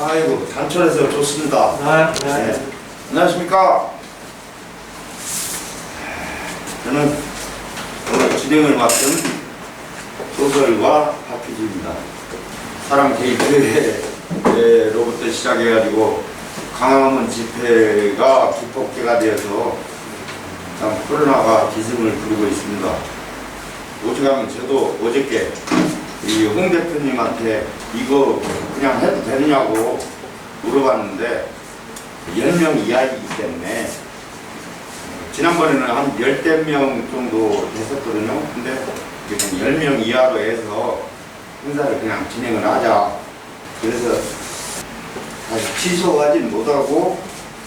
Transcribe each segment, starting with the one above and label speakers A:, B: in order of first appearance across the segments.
A: 아이고, 단촐해서 좋습니다.
B: 네.
A: 안녕하십니까. 저는 오늘 진행을 맡은 소설가 박희주입니다. 사람 게이트로부터 시작해가지고 광화문 집회가 기폭제가 되어서 참 코로나가 기승을 부리고 있습니다. 오죽하면 저도 어저께 이 홍 대표님한테 이거 그냥 해도 되느냐고 물어봤는데 10명 이하이기 때문에 지난번에는 한 10대 명 정도 됐었거든요. 근데 지금 10명 이하로 해서 행사를 그냥 진행을 하자. 그래서 다시 취소하지 못하고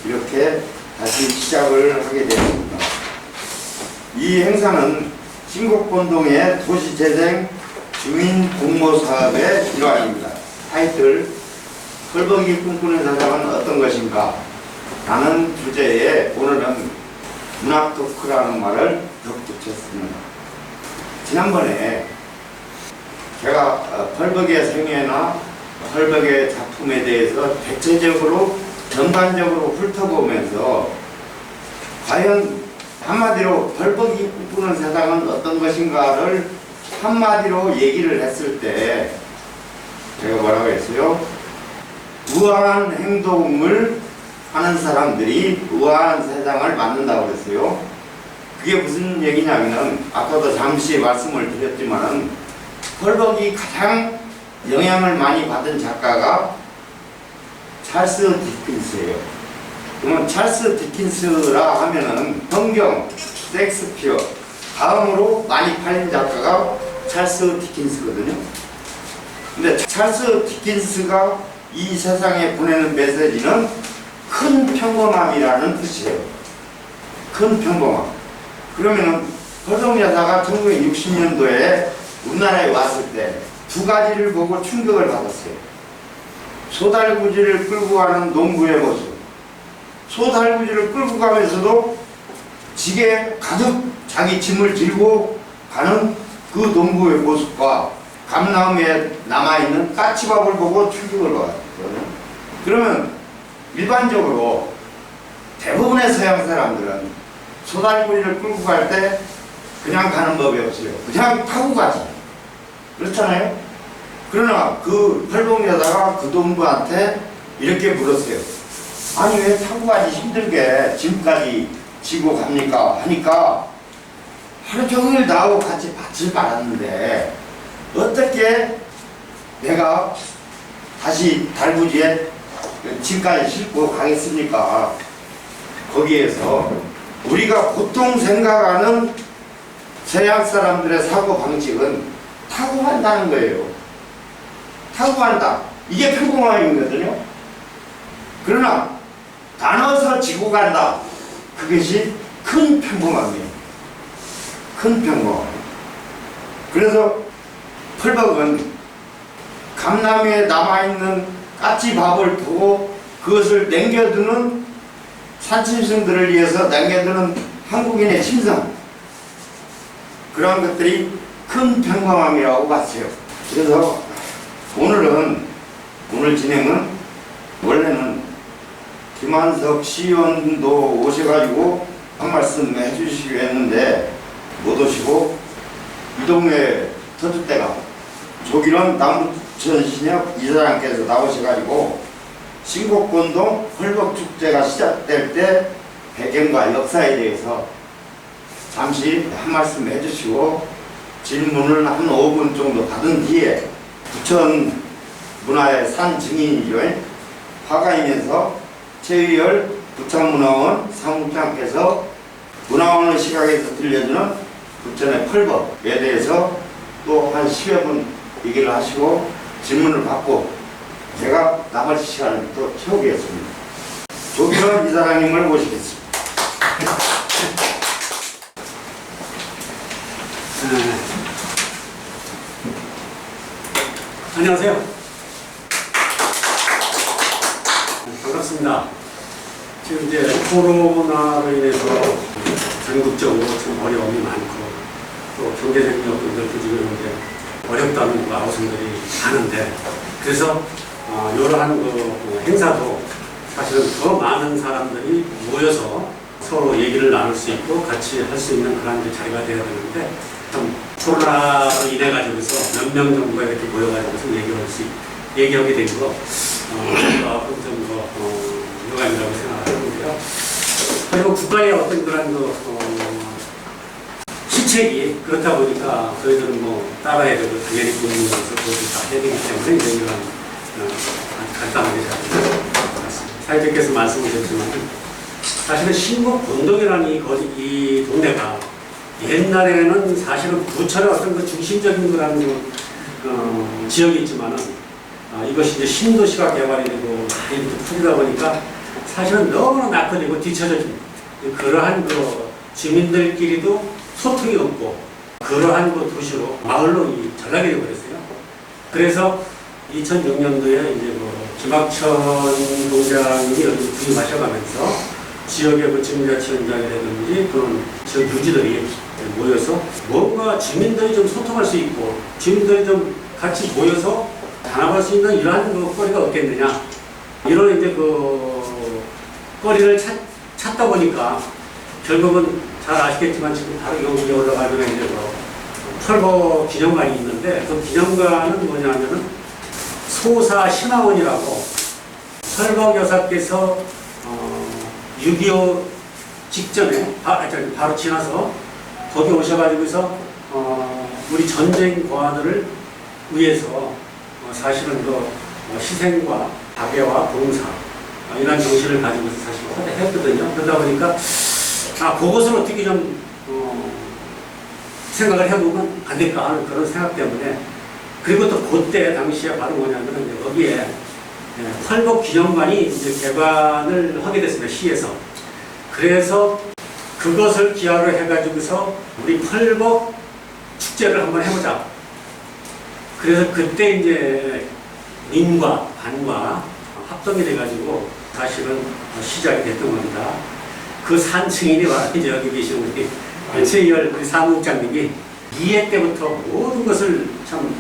A: 이렇게 다시 시작을 하게 되었습니다. 이 행사는 신곡본동의 도시재생 주민공모사업의 일환입니다. 타이틀 펄벅이 꿈꾸는 사장은 어떤 것인가 라는 주제에 오늘은 문학 토크라는 말을 덧붙였습니다. 지난번에 제가 펄벅이의 생애나 펄벅이의 작품에 대해서 대체적으로 전반적으로 훑어보면서 과연 한마디로 펄벅이 꿈꾸는 세상은 어떤 것인가를 한마디로 얘기를 했을 때 제가 뭐라고 했어요? 우아한 행동을 하는 사람들이 우아한 세상을 만든다고 그랬어요. 그게 무슨 얘기냐면은 아까도 잠시 말씀을 드렸지만은 펄벅이 가장 영향을 많이 받은 작가가 찰스 디킨스예요. 그러면 찰스 디킨스라 하면은 성경, 셰익스피어 다음으로 많이 팔린 작가가 찰스 디킨스거든요. 근데 찰스 디킨스가 이 세상에 보내는 메시지는 큰 평범함이라는 뜻이에요. 큰 평범함. 그러면은 펄벅이 여사가 1960년도에 우리나라에 왔을 때 두 가지를 보고 충격을 받았어요. 소달구지를 끌고 가는 농부의 모습. 소달구지를 끌고 가면서도 지게 가득 자기 짐을 들고 가는 그 농부의 모습과 감나무에 남아있는 까치밥을 보고 충격을 받았거든요. 그러면 일반적으로 대부분의 서양 사람들은 소달구지를 끌고 갈 때 그냥 가는 법이 없어요. 그냥 타고 가지. 그렇잖아요? 그러나 그 펄벅이 여자가 그 농부한테 이렇게 물었어요. 아니 왜 타고 가지 힘들게 짐까지 지고 갑니까? 하니까 하루 종일 나하고 같이 밭을 말았는데 어떻게 내가 다시 달구지에 짐까지 싣고 가겠습니까? 거기에서 우리가 보통 생각하는 서양 사람들의 사고 방식은 타고 간다는 거예요. 타고 간다. 이게 평범함이거든요. 그러나 나눠서 지고 간다. 그것이 큰 평범함이에요. 큰 평범함. 그래서 펄벅은 감나무에 남아있는 까치밥을 보고 그것을 남겨두는 산짐승들을 위해서 남겨두는 한국인의 심성, 그런 것들이 큰 평범함이라고 봤어요. 그래서 오늘 진행은 원래는 김한석 시의원도 오셔가지고 한 말씀 해주시기로 했는데 못 오시고 이동래 터줏대감 조기론 남부천신협 이사장께서 나오셔가지고 신곡본동 펄벅축제가 시작될 때 배경과 역사에 대해서 잠시 한 말씀 해주시고 질문을 한 5분 정도 받은 뒤에 부천 문화의 산 증인이죠. 화가이면서 최의열 부천문화원 사무장께서 문화원의 시각에서 들려주는 부천의 펄벅에 대해서 또 한 10여 분 얘기를 하시고 질문을 받고 제가 나머지 시간을 또 채우겠습니다. 조기론 이사장님을 모시겠습니다.
B: 안녕하세요. 반갑습니다. 지금 이제 코로나로 인해서 전국적으로 참 어려움이 많고 또 경제 생명들도 지금 이제 어렵다는 아우성들이 많은데 그래서 이러한 그 행사도 사실은 더 많은 사람들이 모여서 서로 얘기를 나눌 수 있고 같이 할 수 있는 그런 이제 자리가 되어야 되는데 참 코로나로 인해 가지고서 몇 명 정도가 이렇게 모여가지고서 얘기하게 된 거, 좀 유감이라고 생각하는데요. 그리고 국가의 어떤 그런 시책이 그렇다 보니까 저희들은 뭐 따라야 되고 당연히 국민으로서 그것을 다 해야 되기 때문에 이제 이런 간단하게 잘 말씀드렸습니다. 사회자께서 말씀하셨지만 사실은 신곡본동이라는 이 동네가 옛날에는 사실은 부천의 어떤 그 중심적인 그런 지역이 있지만은 이것이 이제 신도시가 개발이 되고 많이 풀리다 보니까 사실은 너무나 낙후되고 뒤처져진 그러한 그 주민들끼리도 소통이 없고 그러한 그 도시로 마을로 전락이 되어버렸어요. 그래서 2006년도에 이제 김학천 동장님이 여기 부임하셔가면서 지역의 그 주민자치원장이라든지 그런 지역 유지들이 모여서 뭔가 주민들이 좀 소통할 수 있고 주민들이 좀 같이 모여서 단합할 수 있는 이러한 그 거리가 없겠느냐. 이런 이제 그 거리를 찾다 보니까 결국은 잘 아시겠지만 지금 바로 여기 올라가면 이제 펄버 기념관이 있는데 그 기념관은 뭐냐면은 소사 신화원이라고 펄버 여사께서 6.25 직전에 바로 지나서 거기 오셔가지고서 우리 전쟁 고아들을 위해서 사실은 그 희생과 박애와 봉사 이런 정신을 가지고서 사실 허대했거든요. 그러다 보니까 그것을 어떻게 좀 생각을 해보면 안 될까 하는 그런 생각 때문에 그리고 또 그때 당시에 바로 뭐냐면 여기에 펄복 기념관이 이제 개관을 하게 됐습니다. 시에서. 그래서 그것을 기하로 해가지고서 우리 펄복 축제를 한번 해보자. 그래서 그때 이제 민과 반과 합동이 돼가지고 사실은 시작이 됐던 겁니다. 그 산증인이 바로 이제 여기 계신 우리 최희열 우리 사무국장님이 2회 때부터 모든 것을 참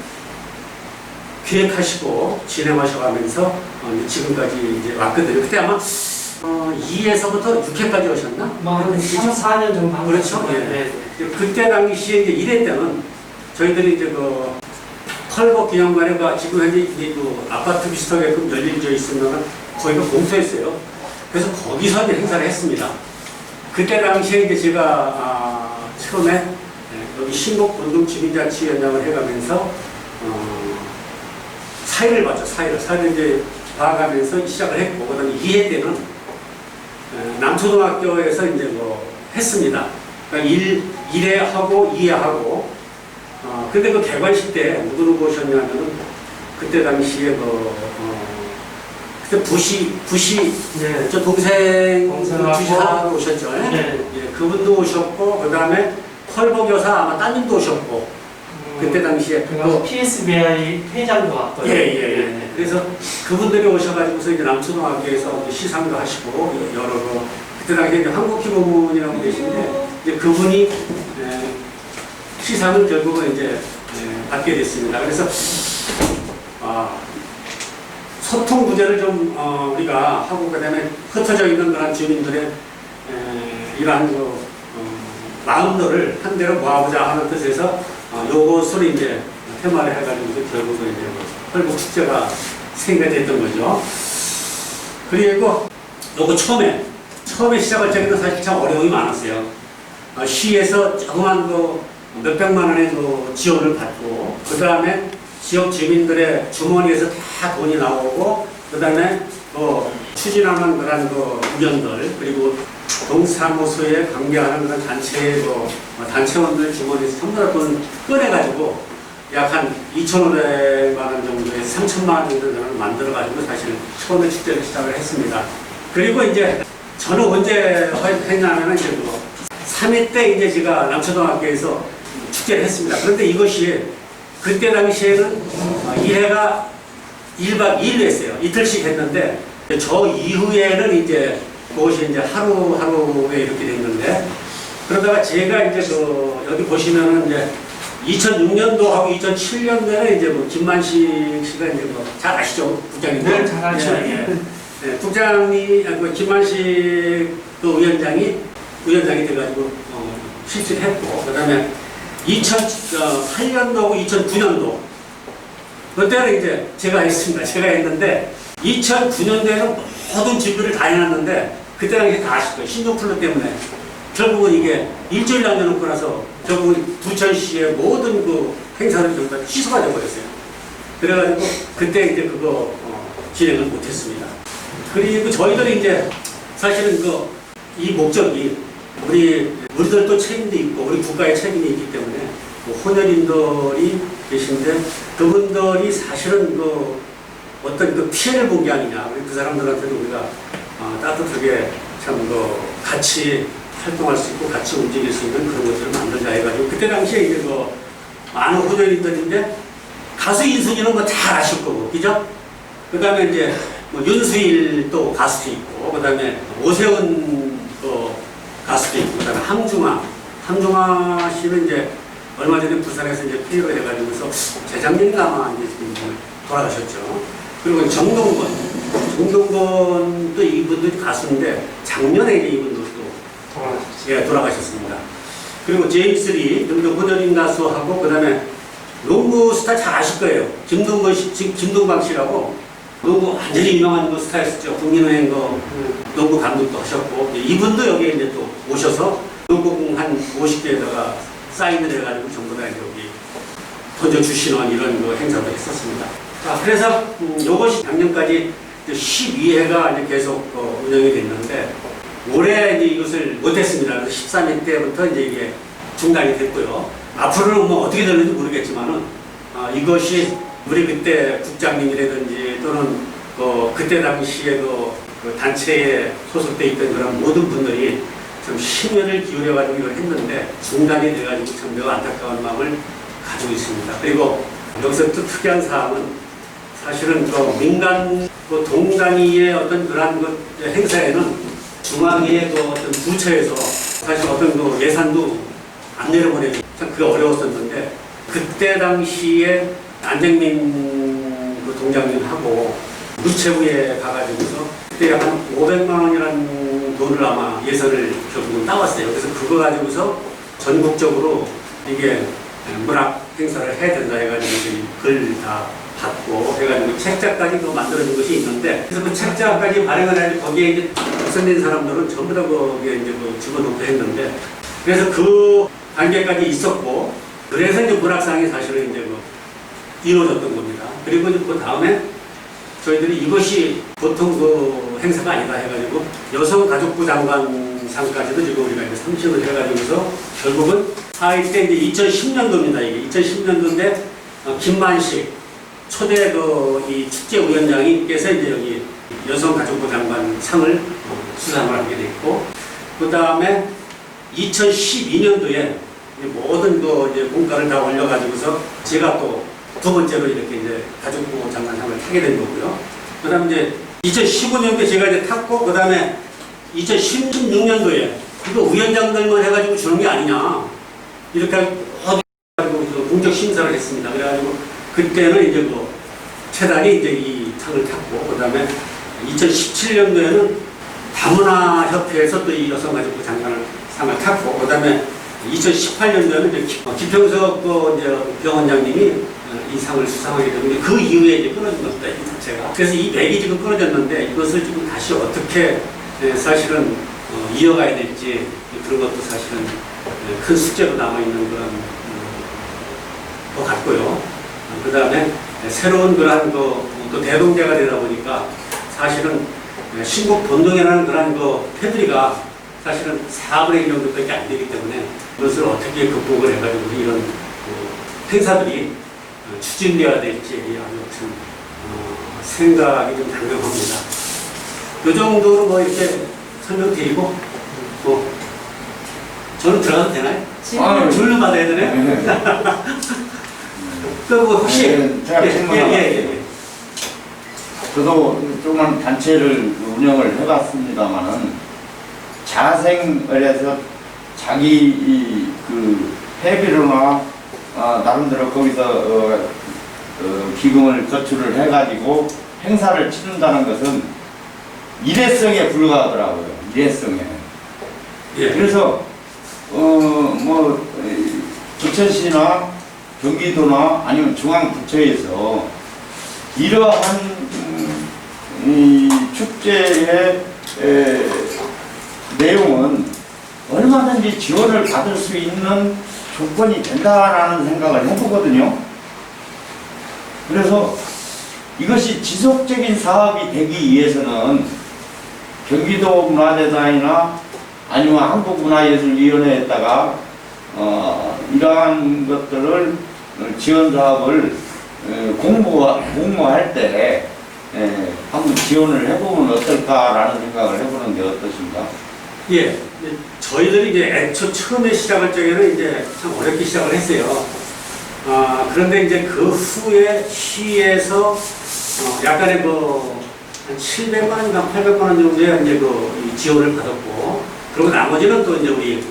B: 기획하시고 진행하셔가면서 지금까지 이제 왔거든요. 그때 아마 2회에서부터 6회까지 오셨나?
C: 한 3, 4년 정도 한
B: 그렇죠.
C: 네.
B: 네. 그때 당시에 이제 1회 때는 저희들이 이제 그 펄복 기념관에 지금 현재 이제 그 아파트 비슷하게끔 열려져 있으면 거기가 공터였어요. 그래서 거기서 이제 행사를 했습니다. 그때 당시에 이제 제가 처음에 여기 신곡본동 주민자치위원장을 해가면서 사회를 봤죠. 사회를 이제 봐가면서 시작을 했고, 그 다음에 2회 때는 남초등학교에서 이제 했습니다. 그러니까 1회 하고 2회 하고, 근데 그 개관식 때 누구 오셨냐면은 그때 당시에 그때 부시
C: 네.
B: 저 동생
C: 동생하고
B: 주지사 오셨죠.
C: 네.
B: 예, 그분도 오셨고, 그 다음에 펄복 여사 아마 따님도 오셨고, 그때 당시에
C: 그리고 PSBI 회장도 왔고요.
B: 예. 그래서 그분들이 오셔가지고서 이제 남초등학교에서 시상도 하시고 여러 그때 당시에 이제 한국기부문이라고 계신데 이제 그분이 시상을 결국은 이제 받게 됐습니다. 그래서 소통 부재를 좀 우리가 하고 그다음에 흩어져 있는 그런 주민들의 이러한 마음들을 한 대로 모아보자 하는 뜻에서 요것을 이제 테마를 해가지고 결국은 이제 펄복 축제가 생겨가 됐던 거죠. 그리고 요거 처음에 시작할 적에는 사실 참 어려움이 많았어요. 시에서 조그만 몇백만 원의 지원을 받고 그 다음에 지역 주민들의 주머니에서 다 돈이 나오고 그 다음에 추진하는 그런 의견들 그리고 동사무소에 관계하는 그런 단체의 단체원들 주머니에서 전부 다 돈 꺼내가지고 약 한 2,500만 원 정도의 3,000만 원 정도를 만들어가지고 사실 처음에 축제를 시작을 했습니다. 그리고 이제 저는 언제 했냐면은 이제 3회 때 이제 제가 남초등학교에서 축제를 했습니다. 그런데 이것이 그때 당시에는 1회가 1박 2일로 했어요. 이틀씩 했는데 저 이후에는 이제 그것이 이제 하루에 이렇게 됐는데 그러다가 제가 이제 여기 보시면은 이제 2006년도하고 2007년도에는 이제 뭐 김만식 씨가 이제 뭐 잘 아시죠? 국장님.
C: 네, 잘 알죠.
B: 네, 국장이, 그 김만식 그 위원장이 돼가지고, 실시를 했고, 그 다음에 2008년도하고 2009년도, 그때는 이제 제가 했습니다. 제가 했는데, 2009년도에는 모든 준비를 다 해놨는데, 그때 당시에 다 아실 거예요. 신종플루 때문에. 결국은 이게 일주일 남겨놓고 나서, 결국은 부천시의 모든 그 행사를 전부 다 취소가 돼버렸어요. 그래가지고, 그때 이제 그거, 진행을 못했습니다. 그리고 저희들이 이제, 사실은 이 목적이, 우리들도 책임도 있고, 우리 국가의 책임이 있기 때문에, 혼혈인들이 계신데, 그분들이 사실은 어떤 피해를 본 게 아니냐. 우리 그 사람들한테도 우리가 따뜻하게 참 같이 활동할 수 있고, 같이 움직일 수 있는 그런 것들을 만들자 해가지고, 그때 당시에 이제 많은 혼혈인들인데, 가수 인순이는 뭐 잘 아실 거고, 그죠? 그 다음에 이제 윤수일 또 가수도 있고, 그 다음에 오세훈 가수도 있고, 그 다음에 함중아 씨는 이제 얼마 전에 부산에서 이제 피해가 돼가지고서 재작년인가 아마 이제 지금 돌아가셨죠. 그리고 정동건도 이분도 가수인데 작년에 이제 이분도 또 돌아가셨습니다. 그리고 제임스 리, 혼혈인 가수하고, 그 다음에 농구 스타 잘 아실 거예요. 김동방 씨라고 농구 완전히 유명한 스타였었죠. 국민은행 농구 감독도 하셨고, 이분도 여기에 이제 또 오셔서 농구공 한 50개에다가 사인을 해가지고 전부 다 여기 던져주시는 이런 행사도 했었습니다. 자, 그래서 이것이 작년까지 12회가 이제 계속 운영이 됐는데, 올해 이제 이것을 못했습니다. 그래서 13회 때부터 이제 이게 중단이 됐고요. 앞으로는 뭐 어떻게 될는지 모르겠지만은, 이것이 우리 그때 국장님이라든지 또는 그때 당시에 그 단체에 소속돼 있던 그런 모든 분들이 좀 심혈을 기울여가지고 이걸 했는데 중단이 돼가지고 참 매우 안타까운 마음을 가지고 있습니다. 그리고 여기서 또 특이한 사항은 사실은 민간 동단위의 어떤 그러한 행사에는 중앙위의 어떤 부처에서 사실 어떤 예산도 안 내려보내고 참 그게 어려웠었는데, 그때 당시에 안정민 동장님하고 무체부에 가가지고서 그때 한 500만 원이라는 돈을 아마 예산을 결국은 따왔어요. 그래서 그거 가지고서 전국적으로 이게 문학 행사를 해야 된다 해가지고 글 다 받고 해가지고 책자까지 만들어진 것이 있는데, 그래서 그 책자까지 발행을 해서 거기에 이제 당선된 사람들은 전부 다 거기에 이제 집어넣고 했는데, 그래서 그 단계까지 있었고, 그래서 이제 문학상이 사실은 이제 이루어졌던 겁니다. 그리고 이제 그 다음에 저희들이 이것이 보통 행사가 아니다 해가지고 여성가족부 장관상까지도 지금 우리가 이제 상심을 해가지고서 결국은 4회 때 이제 2010년도입니다. 이게 2010년도인데 김만식 초대 이 축제위원장님께서 이제 여기 여성가족부 장관 상을 수상을 하게 됐고, 그 다음에 2012년도에 모든 이제 문가를 다 올려가지고서 제가 또 두 번째로 이렇게 이제 가족부 장관상을 타게 된 거고요. 그 다음에 이제 2015년도에 제가 이제 탔고, 그 다음에 2016년도에 이거 위원장들만 해가지고 주는 게 아니냐. 이렇게 해가지고 공적 심사를 했습니다. 그래가지고 그때는 이제 최단이 이제 이 상을 탔고, 그 다음에 2017년도에는 다문화협회에서 또 이 여성가족부 장관을 상을 탔고, 그 다음에 2018년도에는 이제 김평석 이제 병원장님이 이 상을 수상하게 되는데, 그 이후에 이제 끊어진 겁니다, 이 자체가. 그래서 이 맥이 지금 끊어졌는데, 이것을 지금 다시 어떻게 사실은 이어가야 될지, 그런 것도 사실은 큰 숙제로 남아있는 그런 것 같고요. 그 다음에 새로운 그러한 또 대동제가 되다 보니까 사실은 신곡 본동이라는 그런 패드리가 사실은 4분의 1 정도밖에 안 되기 때문에 그것을 어떻게 극복을 해가지고 이런 행사들이 추진되어야 될지 아무튼 생각이 좀 당겨봅니다. 이 정도로 이렇게 설명드리고 저는 들어가도 되나요? 줄로 받아야 되나요? 그리고 혹시 예.
A: 저도 조그만 단체를 운영을 해봤습니다만은 자생을 해서 자기 회비로나 나름대로 거기서 기금을 거출을 해가지고 행사를 치른다는 것은 일회성에 불과하더라고요. 일회성에.
B: 예.
A: 그래서 부천시나 경기도나 아니면 중앙부처에서 이러한 이 축제의 내용은 얼마든지 지원을 받을 수 있는 조건이 된다라는 생각을 해보거든요. 그래서 이것이 지속적인 사업이 되기 위해서는 경기도 문화재단이나 아니면 한국문화예술위원회에다가 이러한 것들을 지원 사업을 공모할 때 한번 지원을 해보면 어떨까라는 생각을 해보는 게 어떠신가?
B: 예. 저희들이 이제 애초 처음에 시작할 적에는 이제 참 어렵게 시작을 했어요. 그런데 이제 그 후에 시에서 약간의 한 700만 원인가 800만 원 정도의 이제 이 지원을 받았고, 그리고 나머지는 또 이제 우리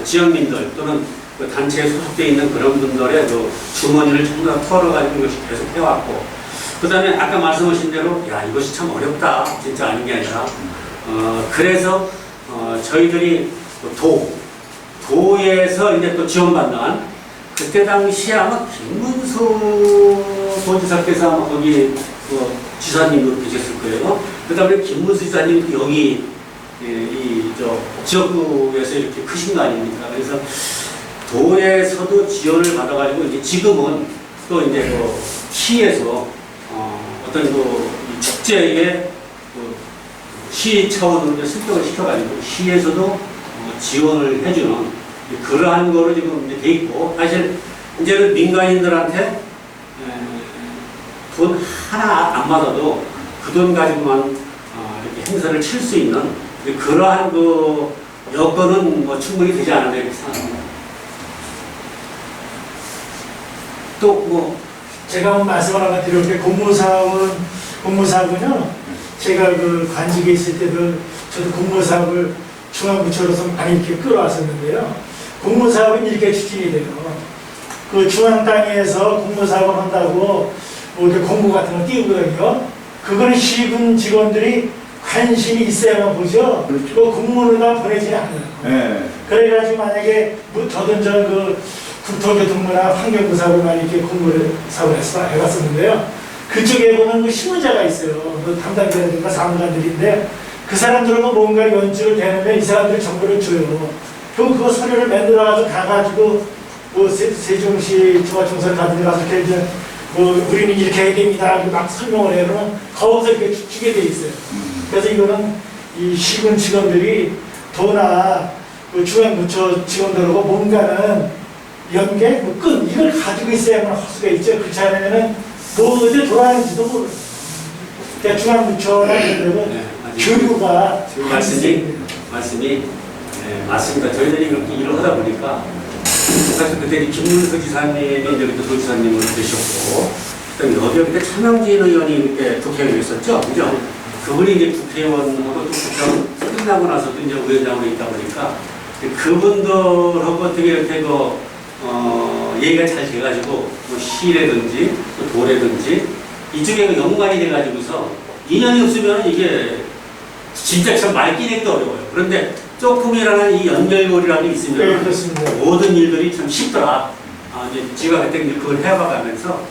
B: 지역민들 또는 그 단체에 소속되어 있는 그런 분들의 그 주머니를 전부 다 털어가지고 이것이 계속 해왔고, 그 다음에 아까 말씀하신 대로, 야, 이것이 참 어렵다. 진짜 아닌 게 아니라. 그래서, 저희들이 도에서 이제 또 지원받는, 그때 당시에 아마 김문수 도지사께서 아마 거기 지사님으로 계셨을 거예요. 그 다음에 김문수 지사님 여기, 지역구에서 이렇게 크신 거 아닙니까? 그래서 도에서도 지원을 받아가지고, 이제 지금은 또 이제 시에서 어떤 이 축제에 시 차원으로 이제 승격을 시켜가지고 시에서도 지원을 해주는 그러한 거로 지금 이제 돼 있고, 사실 이제는 민간인들한테 돈 하나 안 받아도 그 돈 가지고만 이렇게 행사를 칠 수 있는 그러한 그 여건은 충분히 되지 않았나 이렇게 생각합니다.
D: 또 제가 말씀을 하나 드렸는데 공모사업은요, 제가 그 관직에 있을 때도 저도 공모사업을 중앙부처로서 많이 이렇게 끌어왔었는데요. 공모사업은 이렇게 추진이 돼요. 그 중앙 단위에서 공모사업을 한다고 이렇게 공고 같은 거 띄우거든요. 그거는 시군 직원들이 관심이 있어야만 보죠.
A: 그렇죠.
D: 그 공문을 다 보내지 않아요.
A: 네.
D: 그래가지고 만약에 저도 그 국토교통부나 환경부사업을 많이 이렇게 공모를 사업을 해봤었는데요. 그쪽에 보면 그 신문자가 있어요. 그 담당자들과 사무관들인데 그 사람들은 뭔가 연주를 되는데 이 사람들이 정보를 줘요. 그럼 그 서류를 만들어가지고 가가지고 세종시 중앙청사를 가든지 가서 이렇게 이제 우리는 이렇게 해야 됩니다. 막 설명을 해요. 그러면 거기서 이렇게 주게 돼 있어요. 그래서 이거는 이 시군 직원들이 도나 중앙부처 직원들하고 뭔가는 연계, 끈 이걸 가지고 있어야만 할 수가 있죠. 그렇지 않으면은 어디 돌아가는지도 모르요. 그러니까 중앙부처나 이런 데는 교류가
B: 지금 말씀이 맞습니다. 저희들이 그렇게 일을 하다 보니까 사실 그때 김문수 지사님이 이제 그때 도지사님으로 되셨고, 그다음에 여기 그때 차명진 의원이 이렇게 국회의원이었었죠, 그죠? 그분이 이제 국회의원하고 또 국회의원 끝나고 나서도 이제 위원장으로 있다 보니까 그분들하고 어떻게 이렇게 얘기가 잘 돼가지고 시라든지 또 도라든지 이쪽에 연관이 돼가지고서 인연이 없으면 이게 진짜 참 말기 내기 어려워요. 그런데 조금이라는 이 연결고리라도 있으면 모든 일들이 참 쉽더라. 이제 제가 그때 그걸 해봐가면서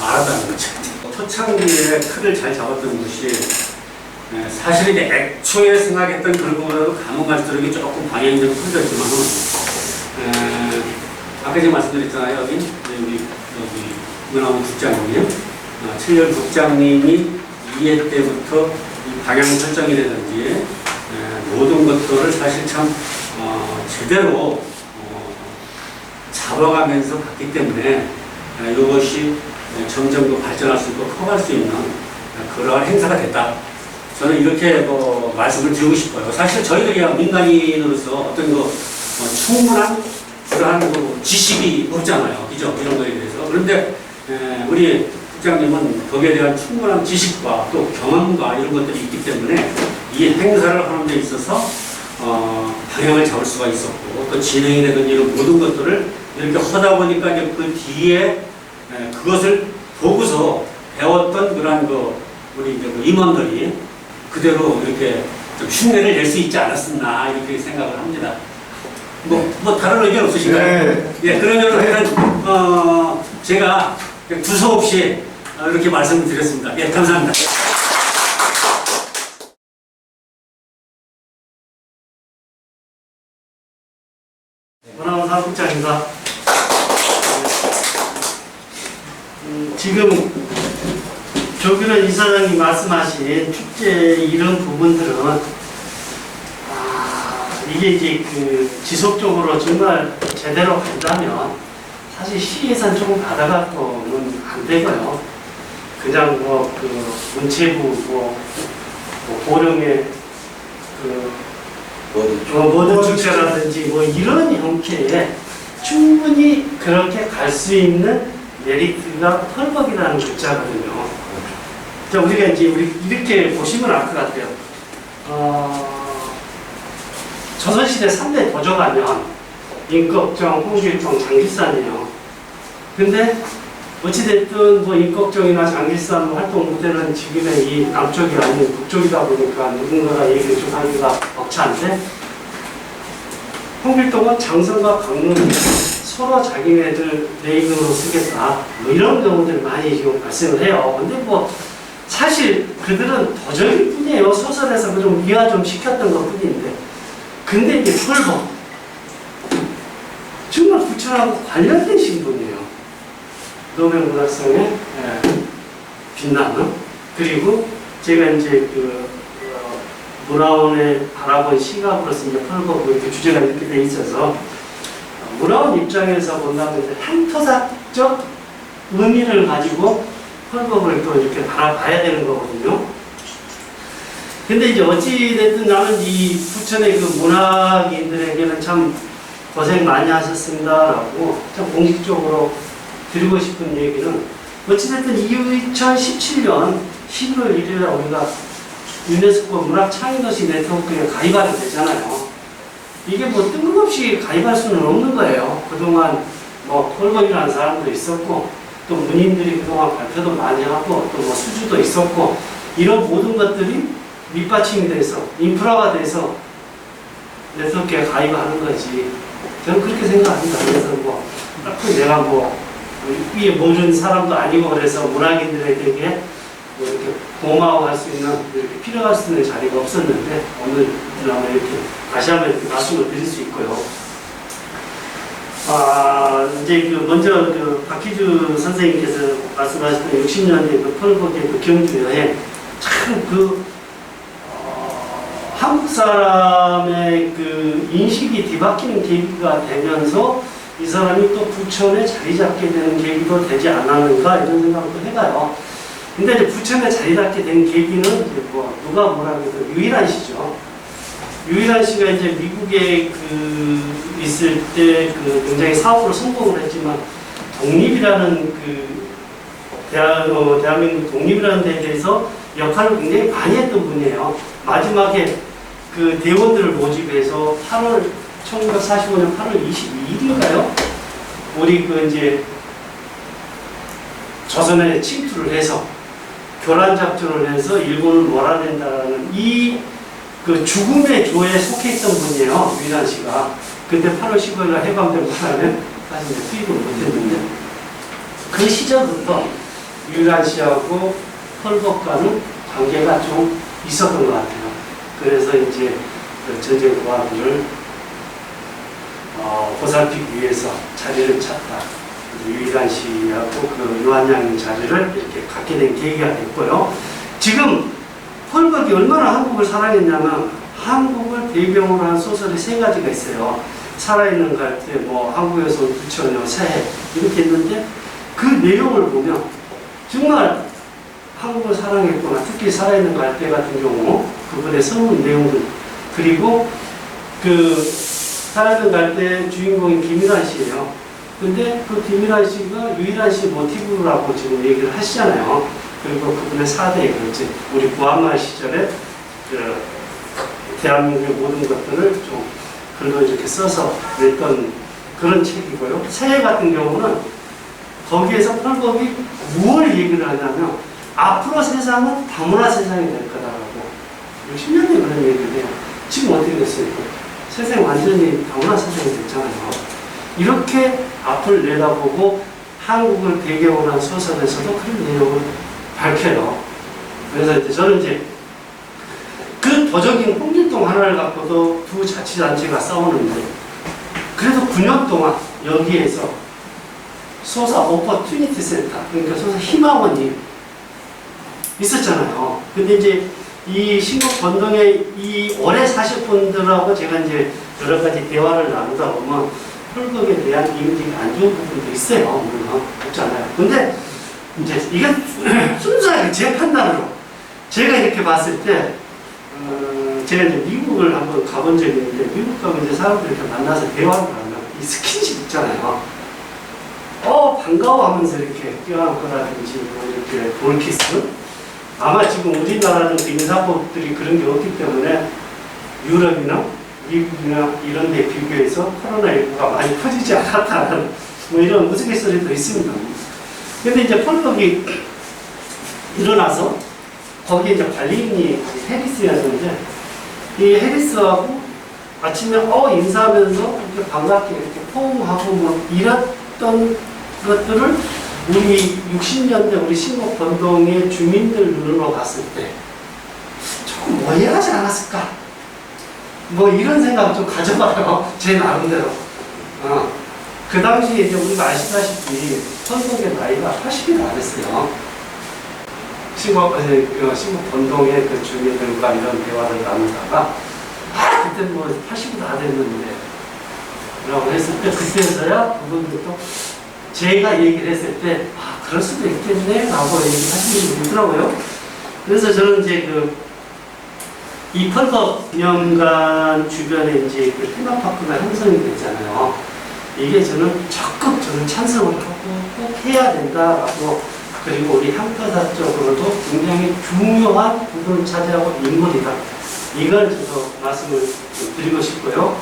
B: 알았다는 거죠. 초창기에 틀을 잘 잡았던 것이 사실 이제 애초에 생각했던 그런 것보다도 가문 갈수록 조금 방향이 좀 틀어졌지만은 아까 제가 말씀드렸잖아요. 여기 문화원 국장님, 7년 국장님이 2회 때부터 이 방향 설정이라든지 모든 것들을 사실 참 제대로 잡아가면서 갔기 때문에 이것이 점점 더 발전할 수 있고 커갈 수 있는 그러한 행사가 됐다. 저는 이렇게 말씀을 드리고 싶어요. 사실 저희들이 민간인으로서 어떤 충분한 그러한 지식이 없잖아요. 그죠? 이런 거에 대해서. 그런데 우리 국장님은 거기에 대한 충분한 지식과 또 경험과 이런 것들이 있기 때문에 이 행사를 하는 데 있어서 방향을 잡을 수가 있었고 또 진행이라든지 이런 모든 것들을 이렇게 하다 보니까 이제 그 뒤에 그것을 보고서 배웠던 그러한 우리 이제 임원들이 그대로 이렇게 좀 흉내를 낼 수 있지 않았었나 이렇게 생각을 합니다. 뭐 다른 의견 없으신가요?
A: 네.
B: 예, 그러면 하여튼 제가 두서없이 이렇게 말씀을 드렸습니다. 예, 감사합니다.
C: 문화원 사업국장입니다. 지금 조규래 이사장이 말씀하신 축제 이런 부분들은 이게 이제 지속적으로 정말 제대로 간다면 사실 시 예산 조금 받아갖고는 안 되고요. 그냥 문체부 고령의 모든 축제라든지 이런 형태에 충분히 그렇게 갈 수 있는 메리트가 펄벅이라는 글자거든요. 자, 우리가 이제 이렇게 보시면 알 것 같아요. 조선시대 3대 도적하면 임꺽정, 홍길동, 장길산이에요. 근데 어찌됐든 임꺽정이나 장길산 활동 무대는 지금의 이 남쪽이 아닌 북쪽이다 보니까 누군가가 얘기를 좀 하기가 벅찬데, 홍길동은 장성과 강릉이 서로 자기네들 레이건으로 쓰겠다 이런 경우들 많이 지금 발생을 해요. 근데 사실 그들은 도적일 뿐이에요. 소설에서 좀 이해가 좀 시켰던 것 뿐인데, 근데 이제 펄벅 정말 부처하고 관련된 신분이에요. 노명문학성의 빛나는. 그리고 제가 이제 문화원에 바라본 시각으로서 이제 펄벅 이렇게 주제가 이렇게 돼 있어서 문화원 입장에서 본다면 향토사적 의미를 가지고 펄벅을 또 이렇게 바라봐야 되는 거거든요. 근데 이제 어찌됐든 나는 이 부천의 문학인들에게는 참 고생 많이 하셨습니다라고 참 공식적으로 드리고 싶은 얘기는, 어찌됐든 2017년 11월 1일에 우리가 유네스코 문학창의도시 네트워크에 가입하게 되잖아요. 이게 뜬금없이 가입할 수는 없는 거예요. 그동안 펄벅이라는 사람도 있었고, 또 문인들이 그동안 발표도 많이 하고, 또 수주도 있었고, 이런 모든 것들이 밑받침이 돼서, 인프라가 돼서 네트워크에 가입하는 거지. 저는 그렇게 생각합니다. 그래서 딱히 내가 위에 모르는 사람도 아니고 그래서 문학인들에게 이렇게 고마워할 수 있는, 이렇게 필요할 수 있는 자리가 없었는데, 오늘 이렇게 다시 한번 이렇게 말씀을 드릴 수 있고요. 이제 먼저 박희주 선생님께서 말씀하셨던 60년대 펄벅의 경주 여행, 참 한국 사람의 인식이 뒤바뀌는 계기가 되면서 이 사람이 또 부천에 자리 잡게 되는 계기도 되지 않았는가 이런 생각도 해봐요. 근데 이제 부천에 자리 잡게 된 계기는 누가 뭐라 해도 유일한 시죠. 유일한 씨가 이제 미국에 있을 때 굉장히 사업으로 성공을 했지만 독립이라는 대한민국 독립이라는 데에 대해서 역할을 굉장히 많이 했던 분이에요. 마지막에 대원들을 모집해서 1945년 8월 22일인가요? 우리 이제 조선에 침투를 해서 교란 작전을 해서 일본을 몰아낸다라는 이 죽음의 조에 속해 있던 분이에요. 유일한 씨가. 그때 8월 15일날 해방된 바람에 사실 투입을 못했는데, 그 시절부터 유일한 씨하고 펄벅과는 관계가 좀 있었던 것 같아요. 그래서 이제 전쟁 고아들을 보살피기 위해서 자리를 찾다. 유일한 씨하고 요한양의 자리를 이렇게 갖게 된 계기가 됐고요. 지금 펄벅이 얼마나 한국을 사랑했냐면, 한국을 배경으로 한 소설이 3가지가 있어요. 살아있는 갈대, 한국에서 부처녀, 새해 이렇게 있는데, 그 내용을 보면 정말 한국을 사랑했구나. 특히 살아있는 갈대 같은 경우 그분의 선문 내용들, 그리고 살아있는 갈대 주인공인 김일환 씨예요. 근데 김일환 씨가 유일한 씨 모티브라고 지금 얘기를 하시잖아요. 그리고 그분의 4대의 글지, 우리 구한말 시절에 대한민국의 모든 것들을 좀 글로 이렇게 써서 냈던 그런 책이고요. 새해 같은 경우는 거기에서 펄벅이 무엇을 얘기를 하냐면 앞으로 세상은 다문화 세상이 될 거다라고 60년대 그런 얘기를 해요. 지금 어떻게 됐어요? 세상이 완전히 다문화 세상이 됐잖아요. 이렇게 앞을 내다보고 한국을 배경으로 한 소설에서도 그런 내용을 밝혀요. 그래서 이제 저는 이제 그 도적인 홍길동 하나를 갖고도 두 자치단체가 싸우는데 그래도 9년 동안 여기에서 소사 오퍼튜니티 센터, 그러니까 소사 희망원이 있었잖아요. 근데 이제 이 신곡 번동의 이 오래 사실 분들하고 제가 이제 여러 가지 대화를 나누다 보면 펄벅에 대한 이미지가 안 좋은 부분도 있어요. 물론 없잖아요. 근데 이제 이건 순수하게 제 판단으로 제가 이렇게 봤을 때 제가 이제 미국을 한번 가본 적이 있는데 미국 가면 이제 사람들 이렇게 만나서 대화를 하면 이 스킨십 있잖아요. 반가워 하면서 이렇게 껴안고라든지 뭐 이렇게 볼키스. 아마 지금 우리나라는 그 인사법들이 그런 게 없기 때문에 유럽이나 미국이나 이런 데 비교해서 코로나19가 많이 퍼지지 않았다는 뭐 이런 우스갯소리도 있습니다. 근데 이제 펄벅이 일어나서 거기에 이제 관리인이 해리스였는데 이 해리스하고 아침에 인사하면서 이렇게 반갑게 이렇게 포옹하고 뭐 이랬던 것들을 우리 60년대 우리 신곡 번동의 주민들 눈으로 봤을 때 조금 오해하지 않았을까? 뭐 이런 생각을 좀 가져봐요. 제 나름대로. 그 당시에 이제 우리가 아시다시피 펄벅의 나이가 80이 다 됐어요. 신곡 번동의 그 주민들과 이런 대화를 나누다가 그때 뭐 80이 다 됐는데 라고 했을 때 그때서야 그분들도 제가 얘기를 했을 때 그럴 수도 있겠네 라고 얘기하시는 분이 있더라고요. 그래서 저는 이제 이 펄벅 기념관 주변에 이제 그 테마파크가 형성이 됐잖아요. 이게 저는 적극 찬성을 하고 꼭 해야 된다라고, 그리고 우리 향토사 쪽으로도 굉장히 중요한 부분을 차지하고 인물이다. 이걸 저도 말씀을 드리고 싶고요.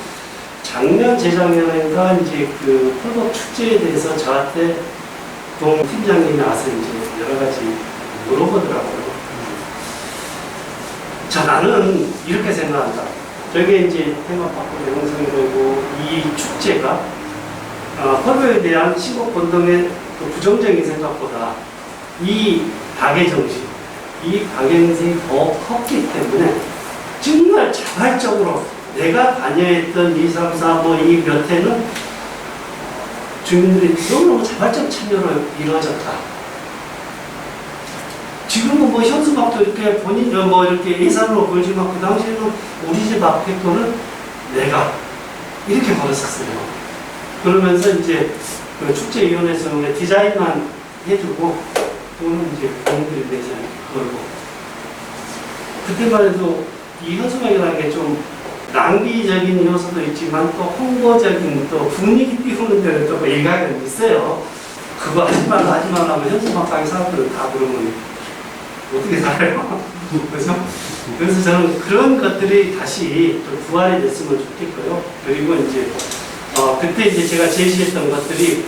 C: 작년 재작년인가 이제 그 펄벅 축제에 대해서 저한테 동 팀장님이 와서 이제 여러 가지 물어보더라고요. 자, 나는 이렇게 생각한다. 저게 이제 테마파크 형성이 되고 이 축제가 펄벅에 대한 신곡 번동의 그 부정적인 생각보다 이 박의 정신, 이 박영생이 더 컸기 때문에 정말 자발적으로 내가 관여했던 2, 3, 4, 뭐 이 몇 해는 주민들이 너무너무 자발적 참여로 이루어졌다. 지금은 뭐 현수막도 이렇게 본인 뭐 이렇게 예산으로 걸지만 그 당시에는 우리 집 앞에 거는 내가 이렇게 걸었었어요. 그러면서 이제 그 축제위원회에서 디자인만 해주고 또는 이제 본인들이 내서 걸고, 그때만 해도 이 현수막이라는 게 좀 낭비적인 요소도 있지만 또 홍보적인 또 분위기 띄우는 데는 또 일각은 있어요. 그거 하지 말라 하면 현수막 가게 사람들은 다 그러면 어떻게 살아요? 그래서 저는 그런 것들이 다시 좀 부활이 됐으면 좋겠고요. 그리고 이제 그때 이제 제가 제시했던 것들이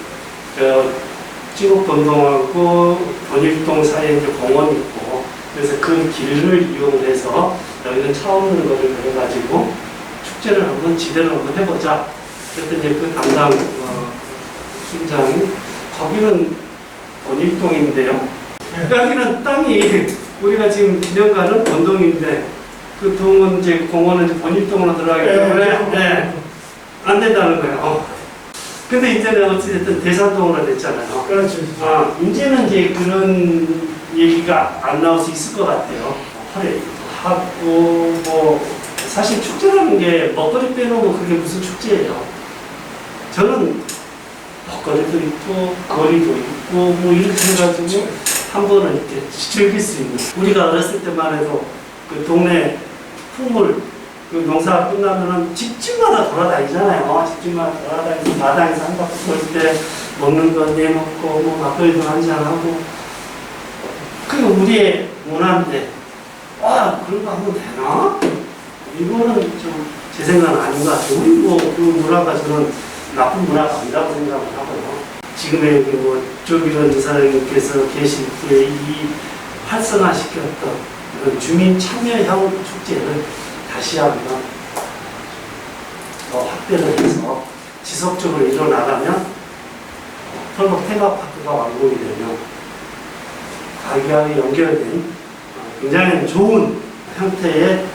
C: 신곡 번동하고 번일동 사이에 이제 공원이 있고, 그래서 그 길을 이용해서 여기는 차 없는 거를 해가지고 축제를 한번 지대로 한번 해보자. 그래서 이제 그 담당 팀장이 거기는 번일동인데요. 여기는 땅이 우리가 지금 기념관은 번동인데 그 동은 이제 공원은 이제 번일동으로 들어가기 때문에 안 된다는 거예요. 근데 이제는 어찌됐든 대산동으로 됐잖아요.
D: 그렇죠.
C: 이제는 이제 그런 얘기가 안 나올 수 있을 것 같아요. 하고 뭐 사실 축제라는 게 먹거리 빼놓으면 그게 무슨 축제예요. 저는 먹거리도 있고 거리도 있고 뭐 이렇게 해가지고 한 번은 이렇게 즐길 수 있는, 우리가 어렸을 때만 해도 그 동네 풍물 그 농사가 끝나면은 집집마다 돌아다니잖아요. 집집마다 돌아다니면서 마당에서 한 바퀴 돌 때 먹는 거 내먹고 뭐 막걸리도 한잔하고, 그게 우리의 문화인데 그런 거 하면 되나? 이거는 좀 제 생각은 아닌 것 같아요. 우리 뭐 그 문화가 저는 나쁜 문화가 아니라고 생각을 하고요. 지금의 뭐 조기련 이사장님께서 계실 때 이 활성화시켰던 이런 주민 참여형 축제를 다시 한번 더 확대를 해서 지속적으로 이뤄나가면 펄벅 테마파크가 완공이 되면 가기와 연결된 굉장히 좋은 형태의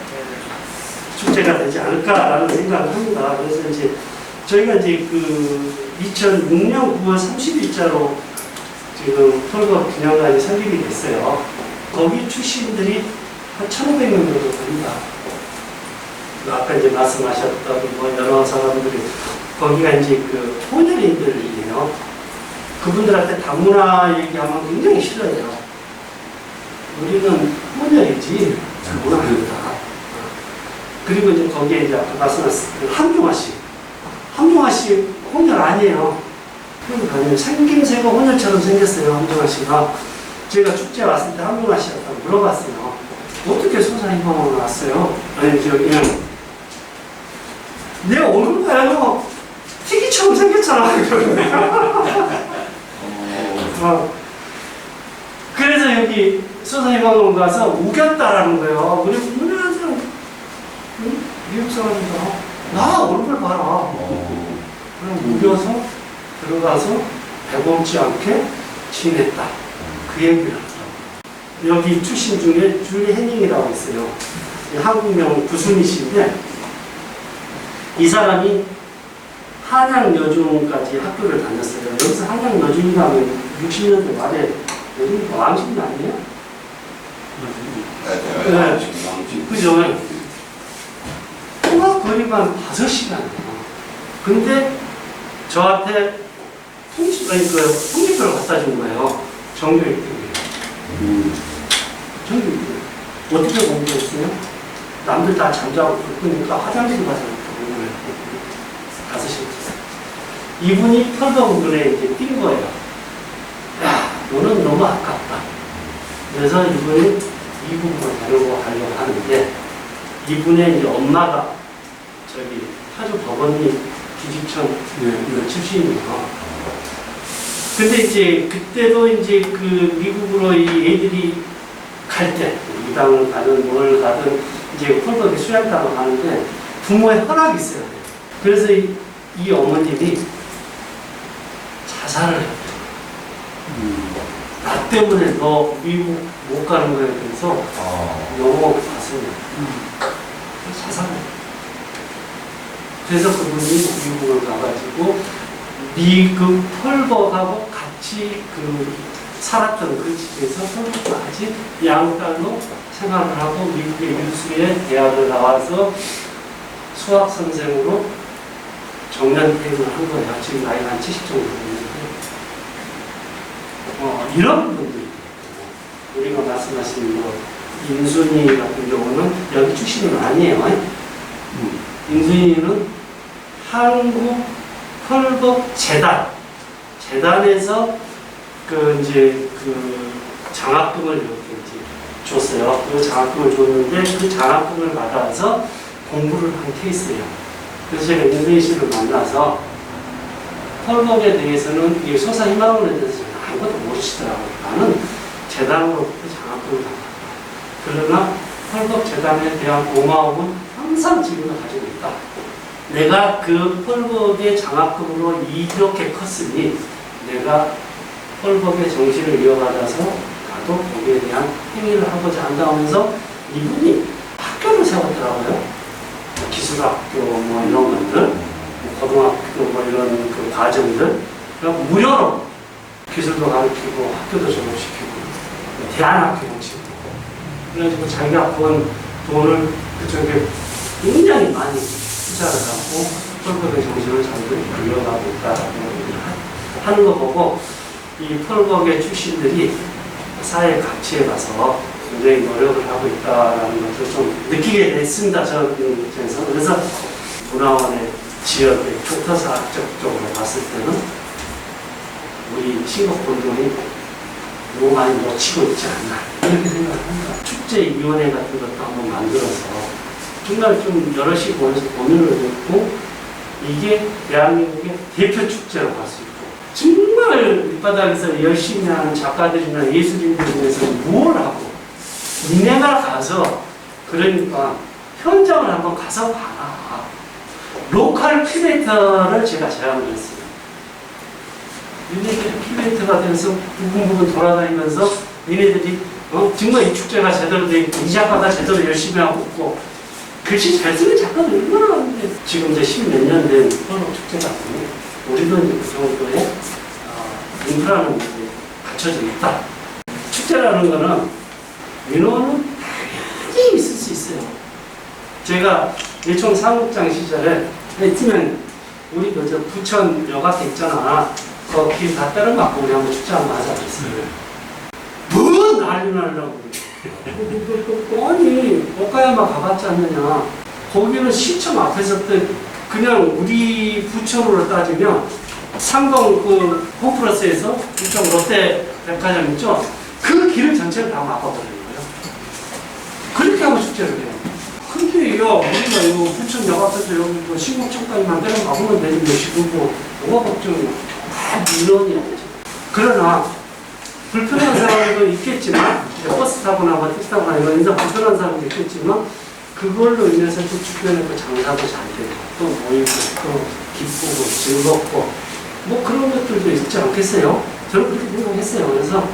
C: 축제가 되지 않을까라는 생각을 합니다. 그래서 이제 저희가 이제 그 2006년 9월 30일자로 지금 펄벅 기념관이 설립이 됐어요. 거기 출신들이 한 1,500명 정도 됩니다. 아까 이제 말씀하셨던 뭐 여러 사람들이 거기가 이제 그 혼혈인들이에요. 그분들한테 다문화 얘기하면 굉장히 싫어해요. 우리는 혼혈이지 다문화 아니다. 그리고 이제 거기에 이제 아까 말씀하신 함중화 씨. 함중화 씨 혼혈 아니에요. 혼혈 아니에요. 생김새가 혼혈처럼 생겼어요. 함중화 씨가. 제가 축제 왔을 때 함중화 씨한테 물어봤어요. 어떻게 소사희망으로 왔어요? 아니 그냥 내 얼굴 봐요. 튀기처럼 생겼잖아. 그래서 여기 소사희망으로 가서 우겼다라는 거예요. 그리고 누나한테 미국 사람이다. 나 얼굴 봐라. 그럼 우겨서 들어가서 배고프지 않게 지냈다. 그 얘기를 하더라고요. 여기 출신 중에 줄리 해닝이라고 있어요. 한국명 구순이신데 이 사람이 한양여중까지 학교를 다녔어요. 여기서 한양여중이라 하면 60년대 말에 여중이 왕십리 아니에요? 네. 그죠? 통학 거리가 5시간이에요. 근데 저한테 통지표를 갖다 준 거예요. 정규 1등이에요. 정규 1등. 어떻게 공부했어요? 남들 다 잠자고 그러니까 화장실 가서 공부를 했고 5시간. 이분이 펄벅운동에 이제 뛴 거예요. 야, 너는 너무 아깝다. 그래서 이분이 미국으로 데리고 가려고 하는데 이분의 이제 엄마가 저기 타주 법원님 기직천 출신이에요. 근데 이제 그때도 이제 그 미국으로 이 애들이 갈 때 이당을 가든 뭘 가든 이제 펄벅에 수양당을 가는데 부모의 허락이 있어요. 그래서 이 어머님이 자살을 했대요. 나 때문에 너 미국 못 가는 거에 대해서 너무 가슴이 자살을 했대요. 그래서 그분이 미국을 가가지고 미국 펄벅하고 같이 그 살았던 그 집에서 펄벅까지 양딸로 생활을 하고 미국의 유수의 대학을 나와서 수학 선생으로 정년 퇴임을 한 거예요. 지금 나이가 한 70 정도 되는데 이런 분들이 있고 우리가 말씀하신 뭐 임순희 같은 경우는 여기 출신은 아니에요. 임순희는 한국 펄벅 재단에서 그 이제 그 장학금을 이렇게 이제 줬어요. 그 장학금을 줬는데 그 장학금을 받아서 공부를 한 케이스예요. 그래서 제가 임순희 씨를 만나서 펄벅에 대해서는 이 소사희망론에 대해서 아무것도 모르시더라고요. 나는 재단으로부터 장학금을 받았다. 그러나 펄벅 재단에 대한 고마움은 항상 지금도 가지고 있다. 내가 그 펄벅의 장학금으로 이렇게 컸으니 내가 펄벅의 정신을 이어받아서 나도 거기에 대한 행위를 하고자 한다 하면서 이분이 학교를 세웠더라고요. 기술학교 뭐 이런 것들, 고등학교 뭐 이런 그 과정들, 그리고 무료로 기술도 가르치고 학교도 졸업시키고 대안학교 형식으로 그래가지고 자기가 번 돈을 그쪽에 굉장히 많이 투자를 하고 펄벅의 정신을 잘도 이어가고 있다라고 하는 거 보고 이 펄벅의 출신들이 사회 가치에 가서 굉장히 노력을 하고 있다라는 것을 좀 느끼게 됐습니다. 저는 입장에서. 그래서 문화원의 지역의 교토사학적 쪽으로 봤을 때는 우리 신곡본동이 너무 많이 놓치고 있지 않나 이렇게 생각합니다. 축제위원회 같은 것도 한번 만들어서 정말 좀 여럿이 모여서 고민을 했고 이게 대한민국의 대표 축제로 갈 수 있고 정말 밑바닥에서 열심히 하는 작가들이나 예술인들을 위해서 뭘 하고 니네가 가서 그러니까 현장을 한번 가서 봐라. 로컬 큐레이터를 제가 제안을 했어요. 니네들이 큐레이터가 돼서 부분 돌아다니면서 니네들이 정말 이 축제가 제대로 돼 있고 이 작가가 제대로 열심히 하고 있고 글씨 잘 쓰는 작가도 얼마나 많은데 지금 이제 10몇 년 된 펄벅 축제 같으니 우리도 이제 그 정도의 인프라는 이제 갖춰져 있다. 축제라는 거는 민원은 당연히 있을 수 있어요. 제가 일총 사무국장 시절에 했으면 우리 그저 부천 여가 있잖아. 거기 다 때려맞고 우리 한번 축제 한번 하자 그랬어요. 뭐 난리 날라고 아니 오카야마 가봤지 않느냐. 거기는 시청 앞에서 그냥 우리 부천으로 따지면 상동 그 홈플러스에서 부천 롯데 백화점 있죠. 그 길을 전체를 다 막아버리는 거예요. 그렇게 하고 축제를 해요. 근데 우리가 이거 부천 역 앞에서 여기 뭐 신곡청까지만 때려막으면 되는 게 지금 뭐가 걱정이야. 다 민원이야. 그러나 불편한 사람도 있겠지만 버스 타거나 뭐 택시 타거나 이런 인사 불편한 사람도 있겠지만 그걸로 인해서 또 주변에 또 장사도 잘 되고 또 모이고 또 기쁘고 즐겁고 뭐 그런 것들도 있지 않겠어요? 저는 그렇게 생각했어요. 그래서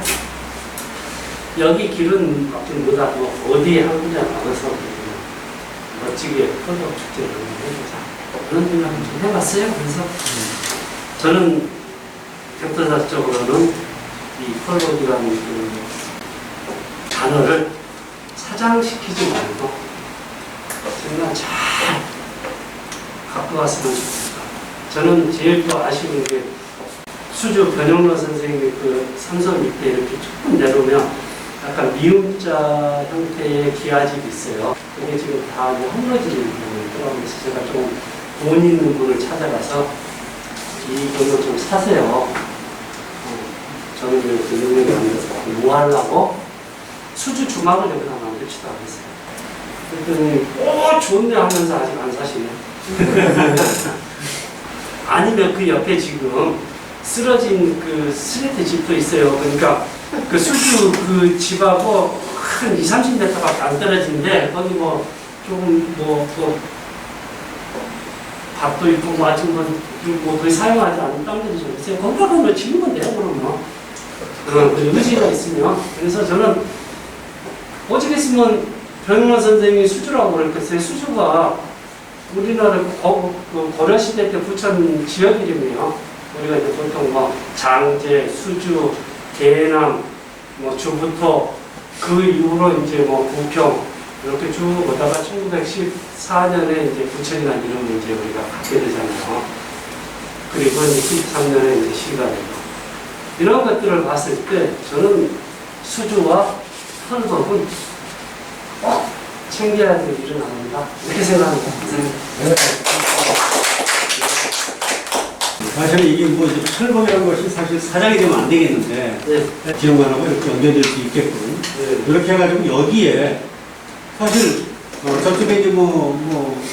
C: 여기 길은 뭐다 뭐 어디 한 군데 나가서 멋지게 펄벅 축제를 해보자 그런 생각을 좀 해봤어요. 그래서 저는 격도사적으로는 이 펄벅이라는 그 단어를 사장시키지 말고 정말 잘 갖고 왔으면 좋겠다. 저는 제일 또 아쉬운 게 수주 변영로 선생님의 그 삼선 밑에 이렇게 조금 내려오면 약간 미음자 형태의 기와집이 있어요. 그게 지금 다 허물어지는 부분이 있더라고요. 그래서 제가 좀 돈 있는 분을 찾아가서 이거를 좀 사세요. 저는 그 능력이 안 돼서 뭐 하려고 수주 주막을 여기다 만듭시다 그랬어요. 그랬더니 좋네 하면서 아직 안 사시네. 아니면 그 옆에 지금 쓰러진 그 스레트 집도 있어요. 그러니까 그 수주 그 집하고 한 20-30m밖에 안 떨어지는데 거기 뭐 조금 뭐 밥도 있고 뭐 아직 뭐 거의 사용하지 않는 땅들이 좀 있어요. 거기다가 뭐 지으면 돼요 그러면. 그 의지가 있으면. 그래서 저는 오죽했으면 변은환 선생님이 수주라고 그랬겠어요. 수주가 우리나라 고려시대 때 부천 지역 이름이에요. 우리가 이제 보통 뭐 장제, 수주, 계남, 뭐 주부터 그 이후로 이제 뭐 부평 이렇게 쭉 오다가 1914년에 이제 부천이라는 이름을 이제 우리가 갖게 되잖아요. 그리고 이제 13년에 이제 시가 되고. 이런 것들을 봤을 때 저는 수주와 펄벅은 꼭 챙겨야 될 일은 아닙니다. 이렇게 생각합니다.
E: 사실 이게 뭐 펄벅이라는 것이 사실 사장이 되면 안 되겠는데
C: 네.
E: 지역만하고 이렇게 연결될 수 있게끔
C: 네.
E: 이렇게 해가지고 여기에 사실 저쪽에 이제 뭐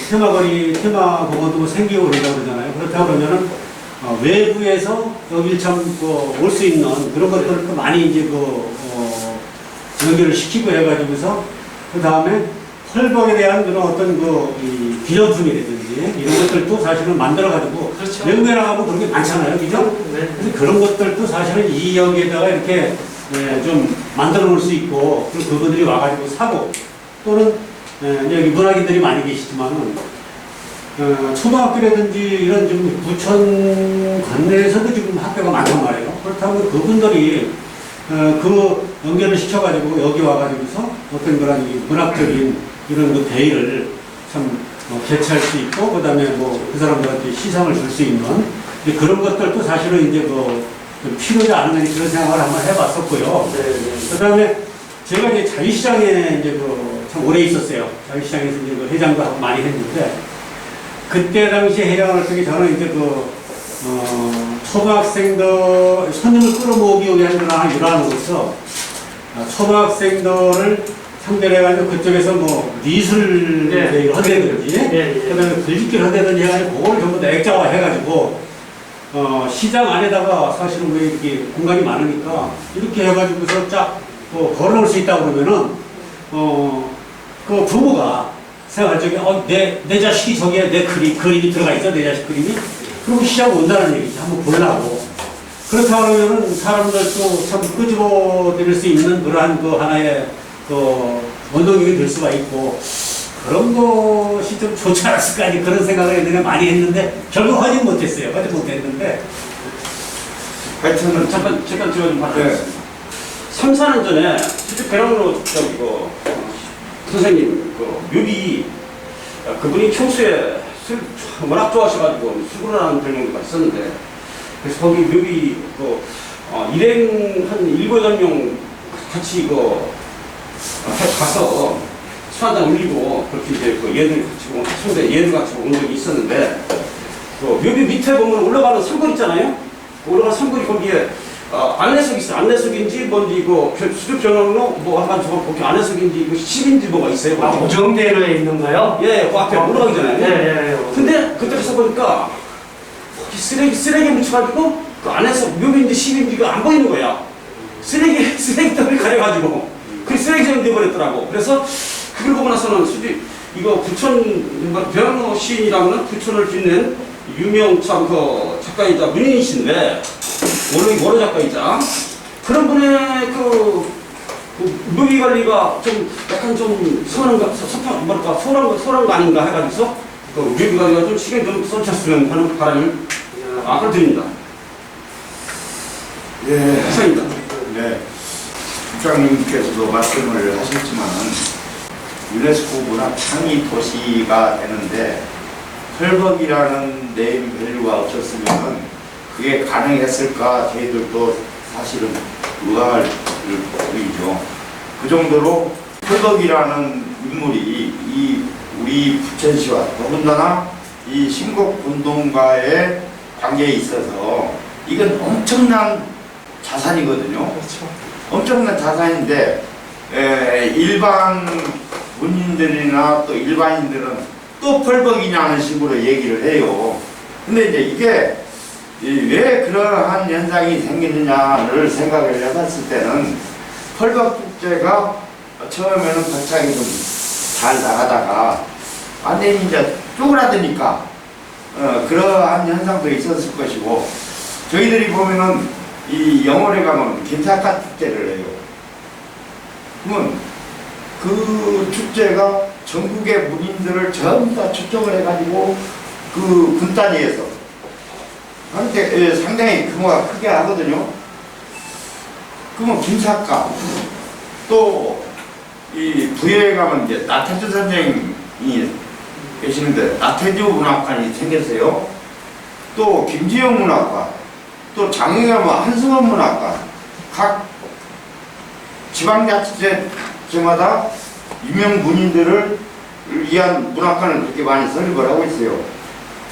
E: 테마거리, 테마공원도 생기고 그러다 그러잖아요. 그렇다고 그러면은 외부에서 여기 참 올 수 있는 그런 것들을 또 많이 이제 연결을 시키고 해가지고서 그 다음에 펄벅에 대한 그런 어떤 이 기념품이라든지 이런 것들도 사실은 만들어가지고
C: 그렇죠.
E: 외국에 나가면 그런 게 많잖아요. 그죠?
C: 네.
E: 그래서 그런 것들도 사실은 이 역에다가 이렇게 좀 만들어 놓을 수 있고 그리고 그분들이 와가지고 사고 또는 여기 문학인들이 많이 계시지만은 초등학교라든지 이런 좀 부천 관내에서도 지금 학교가 많단 말이에요. 그렇다면 그분들이 그 연결을 시켜가지고 여기 와가지고서 어떤 그런 문학적인 이런 그 대의를 참 개최할 수 있고 그 다음에 그 사람들한테 시상을 줄 수 있는 그런 것들도 사실은 이제 좀 필요하지 않은 그런 생각을 한번 해봤었고요. 그 다음에 제가 이제 자유시장에 이제 참 오래 있었어요. 자유시장에서 이제 회장도 하고 많이 했는데 그때 당시 회장을 할 때 저는 이제 초등학생들 손님을 끌어모으기 위한 그런 일환으로서 초등학생들을 상대를 해가지고 그쪽에서 뭐 미술
C: 네.
E: 한다든지
C: 네.
E: 그다음에 글짓기를 한다든지 해가지고 그걸 전부 다 액자화 해가지고 시장 안에다가 사실은 왜 이렇게 공간이 많으니까 이렇게 해가지고서 쫙 걸어놓을 수 있다 그러면은 그 부모가 생각할 적에 내 자식이 저기에 내 그림이 들어가 있어 내 자식 그림이 그리고 시장 온다는 얘기지 한번 보려고 그렇다 그러면은 사람들도 참 끄집어드릴 수 있는 그러한 그 하나의 그 원동력이 될 수가 있고 그런 것이 좀 좋지 않았을까 그런 생각을 예전에 많이 했는데 결국 하지 못했어요. 하지 못했는데
A: 하여튼
F: 잠깐 제가 좀 받겠습니다. 3, 4년 전에 실제 배랑로 선생님 묘비 그분이 평소에 술 워낙 좋아하셔가지고 술구라는 별명도 있었는데 그래서 거기 묘비 일행 한 7-8명 같이 가서 술 한잔 올리고 그렇게 이제 얘들 같이 상대 얘들 같이 온 적이 있었는데 묘비 밑에 보면 올라가는 산골 있잖아요. 올라가는 산골이 거기에 안내석이 있어요. 안내석인지 뭔지 수족 전원로 뭐 한번 저거 거기 안내석인지 10인지 뭐가 있어요.
C: 고정대로에 있는가요?
F: 예, 그 앞에 올라가기 전에.
C: 예.
F: 근데 그때 가서 보니까 거기 쓰레기 묻혀가지고 그 안에서 묘비인지 10인지가 안 보이는 거야. 쓰레기통을 가려가지고 그 쓰레기장이 돼버렸더라고. 그래서 그걸 보고 나서는 이거 배랑로 시인이라고는 부천을 빛낸 유명 작가이자 문인이신데 원로 작가이자 그런 분의 묘비 관리가 좀 약간 좀 소홀한 거 아닌가 해가지고서 묘비 관리가 좀 신경 좀 써주셨으면 하는 바람을 드립니다.
A: 예,
F: 이상입니다.
A: 네, 국장님께서도 말씀을 하셨지만 유네스코 문화 창의 도시가 되는데 펄벅이라는 네임 밸류가 없었으면 그게 가능했을까 저희들도 사실은 의아를 보이죠. 그 정도로 펄벅이라는 인물이 우리 부천시와 더군다나 이 신곡운동가의 관계에 있어서 이건 엄청난 자산이거든요.
C: 그렇죠.
A: 엄청난 자산인데 일반 문인들이나 또 일반인들은 또 펄벅이냐는 식으로 얘기를 해요. 근데 이제 이게 왜 그러한 현상이 생기느냐를 생각을 해봤을 때는 펄벅축제가 처음에는 거창이 좀 잘 나가다가 완전히 이제 쪼그라드니까 그러한 현상도 있었을 것이고 저희들이 보면은 이 영월에 가면 김사카 축제를 해요. 그러면 그 축제가 전국의 문인들을 전부 다 초청을 해가지고 그 군단위에서 상당히 규모가 크게 하거든요. 그러면 김사카 또 이 부여에 가면 이제 나태주 선생님이 계시는데 나태주 문학관이 생겼어요. 또 김지영 문학관, 또 장영현 한승원 문학관, 각 지방자치제마다 유명 문인들을 위한 문학관을 그렇게 많이 설립을 하고 있어요.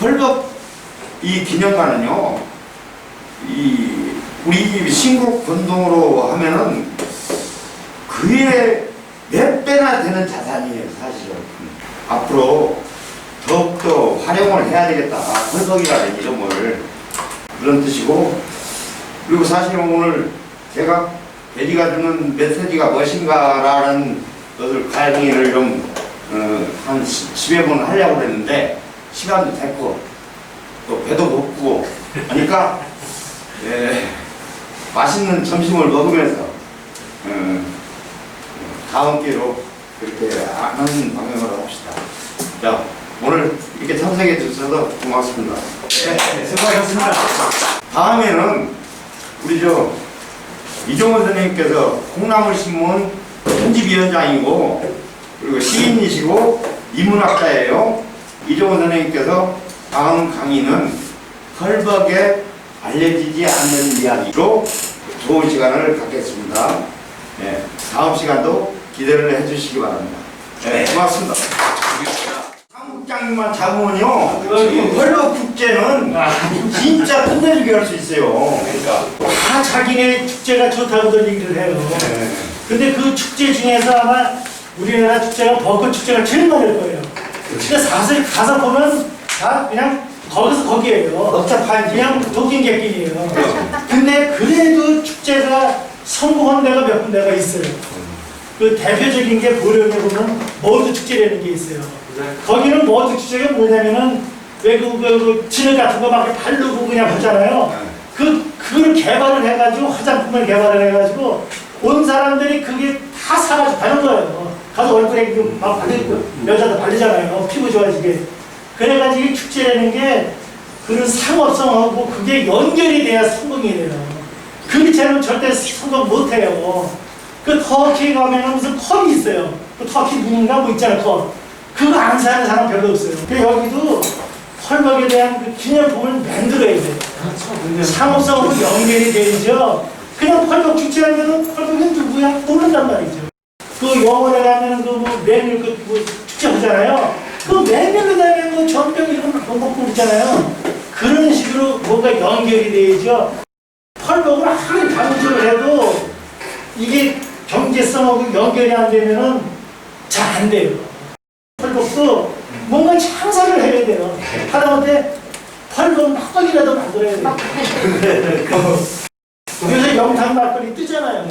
A: 펄벅 이 기념관은요, 우리 신곡운동으로 하면은 그에 몇 배나 되는 자산이에요, 사실은. 앞으로 더욱더 활용을 해야 되겠다. 펄벅이라는 이름을. 그런 뜻이고, 그리고 사실은 오늘 제가 대리가 주는 메시지가 무엇인가라는 것을 가정의를 좀 한 10여 번 하려고 했는데 시간도 됐고 또 배도 고프고 하니까 맛있는 점심을 먹으면서 다음 기회로 그렇게 하는 방향으로 합시다. 자, 오늘 이렇게 참석해 주셔서 고맙습니다.
E: 네, 수고하셨습니다.
A: 다음에는 우리 이종원 선생님께서 콩나물신문 편집위원장이고 그리고 시인이시고 인문학자예요. 이종원 선생님께서 다음 강의는 펄벅에 알려지지 않는 이야기로 좋은 시간을 갖겠습니다. 네, 다음 시간도 기대를 해주시기 바랍니다. 네, 고맙습니다. 사무국장님만 잡으면요, 이 펄벅 축제는 진짜 끝내주게 할 수 있어요. 그러니까
D: 다 자기네 축제가 좋다고들 얘기를 해요.
A: 네.
D: 근데 그 축제 중에서 아마 우리나라 축제가 벚꽃 축제가 제일 많을 거예요. 근데 사실 가서 보면 다 그냥 거기서 거기에요.
A: 넓적한
D: 그냥 도끼 객길이에요. 근데 그래도 축제가 성공한 데가 몇 군데가 있어요. 그 대표적인 게 보령에 보면 머드 축제라는 게 있어요. 거기는 머드 축제가 뭐냐면은 그 진흙 같은 거 막 바르고 그냥 하잖아요. 그걸 개발을 해가지고 화장품을 개발을 해가지고 온 사람들이 그게 다 사가지고 가는 거예요. 가서 얼굴에 막 바르고 여자도 바르잖아요. 피부 좋아지게. 그래가지고 이 축제라는 게 그런 상업성하고 그게 연결이 돼야 성공이 돼요. 그렇지않으면 절대 성공 못해요. 그 터키 가면은 무슨 컵이 있어요. 그 터키 문인가 뭐 있잖아요. 컵. 그거 안 사는 사람 별로 없어요. 근데 여기도 펄벅에 대한 그 기념품을 만들어야 돼요. 상업성으로 연결이 되죠. 그냥 펄벅 축제하면은 펄벅이 누구야? 모른단 말이죠. 그 영월에 가면은 그뭐 메밀 그 축제 하잖아요. 그 메밀로 다니는 뭐 전병 이런 거 먹고 있잖아요. 그런 식으로 뭔가 연결이 되죠. 펄벅을 아무리 방조를 해도 이게 경제성하고 연결이 안 되면은 잘 안 돼요. 펄벅도 뭔가 장사를 해야 돼요. 하다못해 펄벅 막걸리라도 만들어야 돼요. 그래서 영탁 막걸리 뜨잖아요.